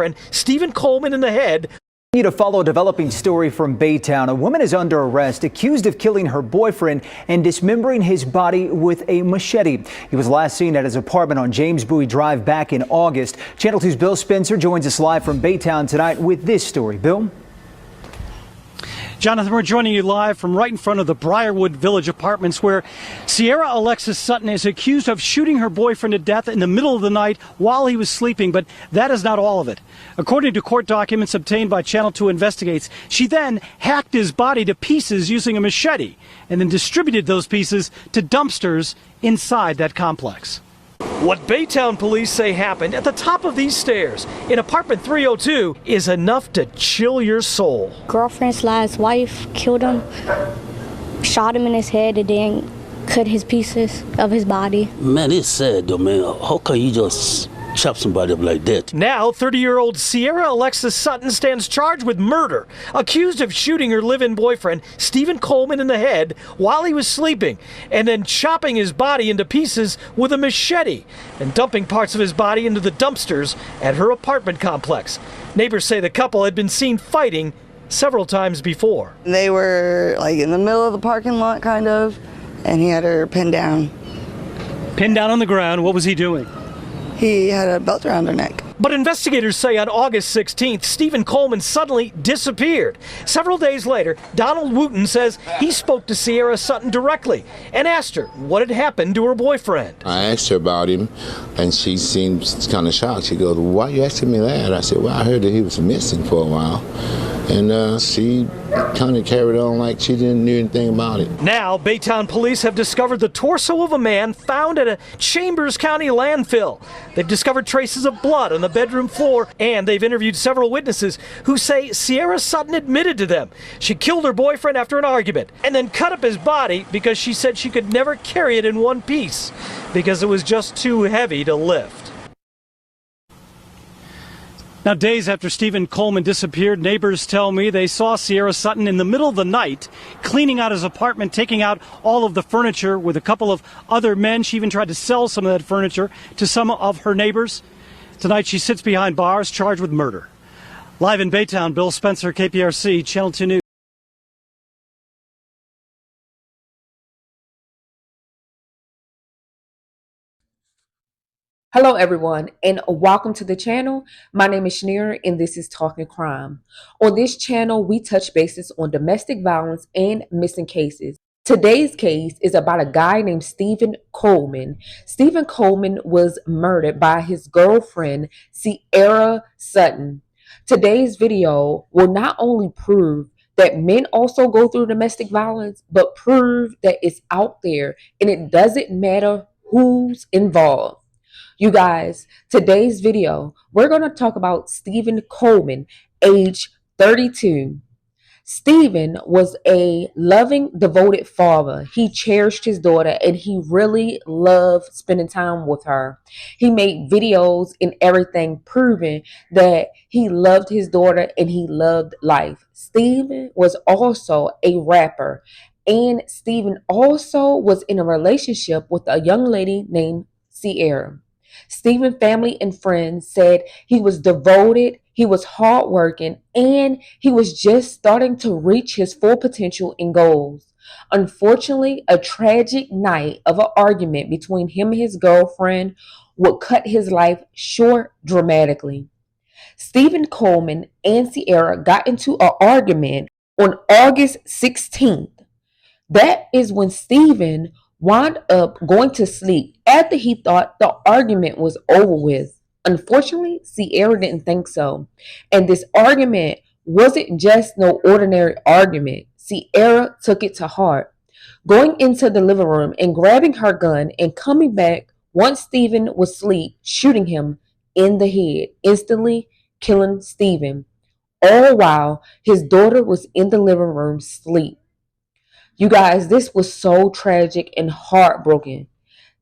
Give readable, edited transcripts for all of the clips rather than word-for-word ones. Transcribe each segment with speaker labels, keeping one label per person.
Speaker 1: And Steven Coleman in the head.
Speaker 2: To follow a developing story from Baytown, a woman is under arrest accused of killing her boyfriend and dismembering his body with a machete. He was last seen at his apartment on James Bowie Drive back in August. Channel 2's Bill Spencer joins us live from Baytown tonight with this story. Bill?
Speaker 3: Jonathan, we're joining you live from right in front of the Briarwood Village Apartments, where Sierra Alexis Sutton is accused of shooting her boyfriend to death in the middle of the night while he was sleeping. But that is not all of it. According to court documents obtained by Channel 2 Investigates, she then hacked his body to pieces using a machete and then distributed those pieces to dumpsters inside that complex.
Speaker 1: What Baytown police say happened at the top of these stairs in apartment 302 is enough to chill your soul.
Speaker 4: Girlfriend's last wife killed him, shot him in his head, and then cut his pieces of his body.
Speaker 5: Man, it's sad though, man. How can you just chop somebody up like that?
Speaker 1: Now, 30-year-old Sierra Alexis Sutton stands charged with murder, accused of shooting her live-in boyfriend, Steven Coleman, in the head while he was sleeping, and then chopping his body into pieces with a machete and dumping parts of his body into the dumpsters at her apartment complex. Neighbors say the couple had been seen fighting several times before.
Speaker 6: They were like in the middle of the parking lot, kind of, and he had her pinned down.
Speaker 3: Pinned down on the ground. What was he doing?
Speaker 6: He had a belt around her neck.
Speaker 1: But investigators say on August 16th, Steven Coleman suddenly disappeared. Several days later, Donald Wooten says he spoke to Sierra Sutton directly and asked her what had happened to her boyfriend.
Speaker 7: I asked her about him, and she seemed kind of shocked. She goes, "Why are you asking me that?" I said, "Well, I heard that he was missing for a while." And she kind of carried on like she didn't know anything about it.
Speaker 1: Now, Baytown police have discovered the torso of a man found at a Chambers County landfill. They've discovered traces of blood on the bedroom floor, and they've interviewed several witnesses who say Sierra Sutton admitted to them she killed her boyfriend after an argument and then cut up his body because she said she could never carry it in one piece because it was just too heavy to lift.
Speaker 3: Now, days after Steven Coleman disappeared, neighbors tell me they saw Sierra Sutton in the middle of the night cleaning out his apartment, taking out all of the furniture with a couple of other men. She even tried to sell some of that furniture to some of her neighbors. Tonight, she sits behind bars charged with murder. Live in Baytown, Bill Spencer, KPRC, Channel 2 News.
Speaker 8: Hello everyone and welcome to the channel. My name is Shanira and this is Talking Crime. On this channel, we touch bases on domestic violence and missing cases. Today's case is about a guy named Steven Coleman. Steven Coleman was murdered by his girlfriend, Sierra Sutton. Today's video will not only prove that men also go through domestic violence, but prove that it's out there and it doesn't matter who's involved. You guys, today's video, we're going to talk about Steven Coleman, age 32. Steven was a loving, devoted father. He cherished his daughter and he really loved spending time with her. He made videos and everything proving that he loved his daughter and he loved life. Steven was also a rapper, and Steven also was in a relationship with a young lady named Sierra. Steven's family and friends said he was devoted, he was hardworking, and he was just starting to reach his full potential and goals. Unfortunately, a tragic night of an argument between him and his girlfriend would cut his life short dramatically. Steven Coleman and Sierra got into an argument on August 16th. That is when Steven wound up going to sleep after he thought the argument was over with. Unfortunately, Sierra didn't think so. And this argument wasn't just no ordinary argument. Sierra took it to heart, going into the living room and grabbing her gun and coming back once Steven was asleep, shooting him in the head, instantly killing Steven, all while his daughter was in the living room asleep. You guys, this was so tragic and heartbroken.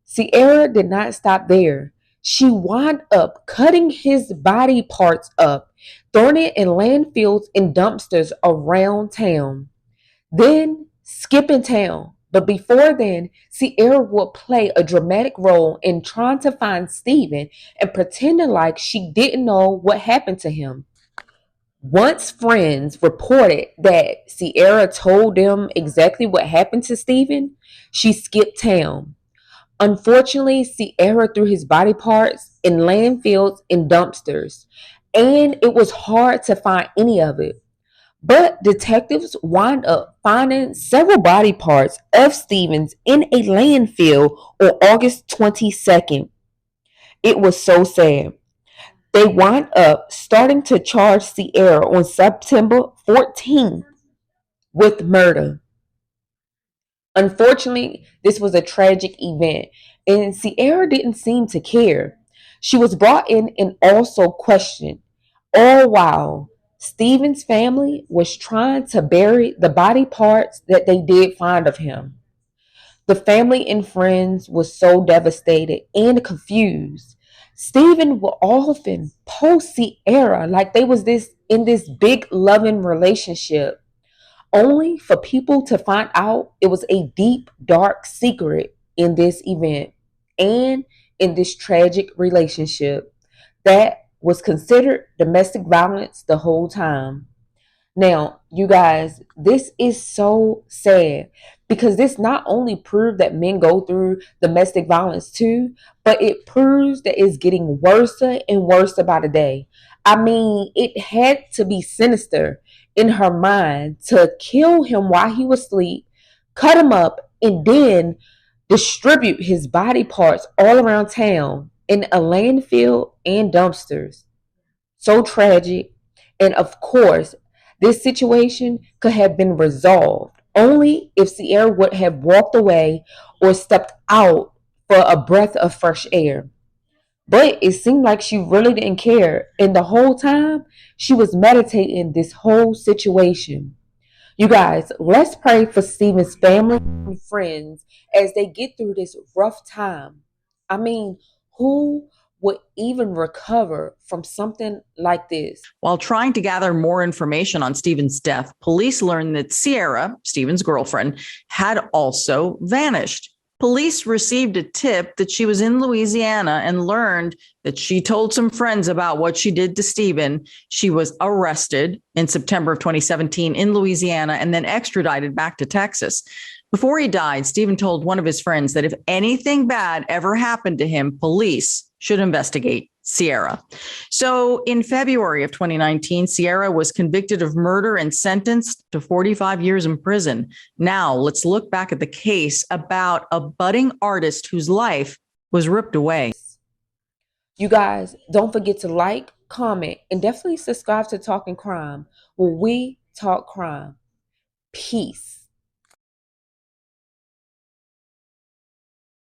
Speaker 8: Sierra did not stop there. She wound up cutting his body parts up, throwing it in landfills and dumpsters around town. Then skipping town, But before then, Sierra would play a dramatic role in trying to find Steven and pretending like she didn't know what happened to him. Once friends reported that Sierra told them exactly what happened to Steven, she skipped town. Unfortunately, Sierra threw his body parts in landfills and dumpsters, and it was hard to find any of it. But detectives wind up finding several body parts of Stevens in a landfill on August 22nd. It was so sad. They wind up starting to charge Sierra on September 14th with murder. Unfortunately, this was a tragic event, and Sierra didn't seem to care. She was brought in and also questioned, all while Stephen's family was trying to bury the body parts that they did find of him. The family and friends was so devastated and confused. Stephen would often post Sierra like they was this in this big loving relationship, only for people to find out it was a deep, dark secret in this event and in this tragic relationship that was considered domestic violence the whole time. Now, you guys, this is so sad because this not only proved that men go through domestic violence too, but it proves that it's getting worse and worse by the day. I mean, it had to be sinister in her mind to kill him while he was asleep, cut him up, and then distribute his body parts all around town in a landfill and dumpsters. So tragic. And of course, this situation could have been resolved only if Sierra would have walked away or stepped out for a breath of fresh air. But it seemed like she really didn't care. And the whole time, she was meditating this whole situation. You guys, let's pray for Steven's family and friends as they get through this rough time. I mean, who would even recover from something like this?
Speaker 9: While trying to gather more information on Steven's death, police learned that Sierra, Steven's girlfriend, had also vanished. Police received a tip that she was in Louisiana and learned that she told some friends about what she did to Steven. She was arrested in September of 2017 in Louisiana and then extradited back to Texas. Before he died, Steven told one of his friends that if anything bad ever happened to him, police should investigate Sierra. So in February of 2019, Sierra was convicted of murder and sentenced to 45 years in prison. Now let's look back at the case about a budding artist whose life was ripped away.
Speaker 8: You guys, don't forget to like, comment, and definitely subscribe to Talking Crime, where we talk crime. Peace.